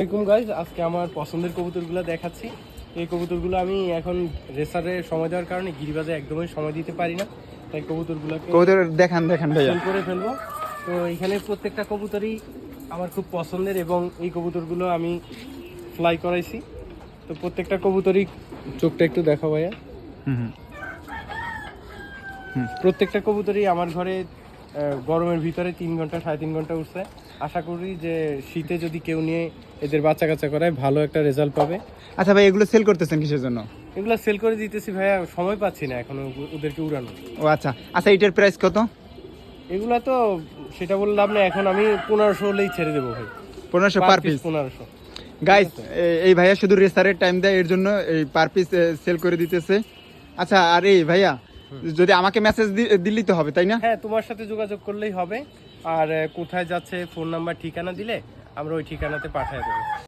আসসালামু গাইস, আজকে আমার পছন্দের কবুতরগুলো দেখাচ্ছি। এই কবুতরগুলো আমি এখন রেসারে সময় দেওয়ার কারণে গিরিবাজে একদমই সময় দিতে পারি না, তাই কবুতরগুলোকে দেখান ভাইয়া। সেল করে ফেলবো। তো এখানে প্রত্যেকটা কবুতরই আমার খুব পছন্দের এবং এই কবুতরগুলো আমি ফ্লাই করাইছি। তো প্রত্যেকটা কবুতরই, চোখটা একটু দেখো ভাইয়া। প্রত্যেকটা কবুতরই আমার ঘরে গরমের ভিতরে 3 ঘন্টা 3.5 ঘন্টা উঠছে। আশা করি যে শীতে যদি কেউ নিয়ে এদের বাচ্চা কাচ্চা করায় ভালো একটা রেজাল্ট পাবে। আচ্ছা ভাই, এগুলো সেল করতেছেন কিসের জন্য? এগুলো সেল করে দিতেছি ভাইয়া, সময় পাচ্ছি না এখন ওদেরকে উড়ানো। ও আচ্ছা আচ্ছা, এটার প্রাইস কত? এগুলা তো সেটা বললাম না, এখন আমি 1500 হলেই ছেড়ে দেবো ভাই। 1500 পার পিস? 1500 গাইস, এই ভাইয়া শুধু রেসারের টাইম দেয়, এর জন্য এই পার পিস সেল করে দিতেছে। আচ্ছা, আর এই ভাইয়া যদি আমাকে মেসেজ দিলেই তো হবে, তাই না? হ্যাঁ, তোমার সাথে যোগাযোগ করলেই হবে। আর কোথায় যাচ্ছে ফোন নাম্বার ঠিকানা দিলে আমরা ওই ঠিকানাতে পাঠিয়ে দেবো।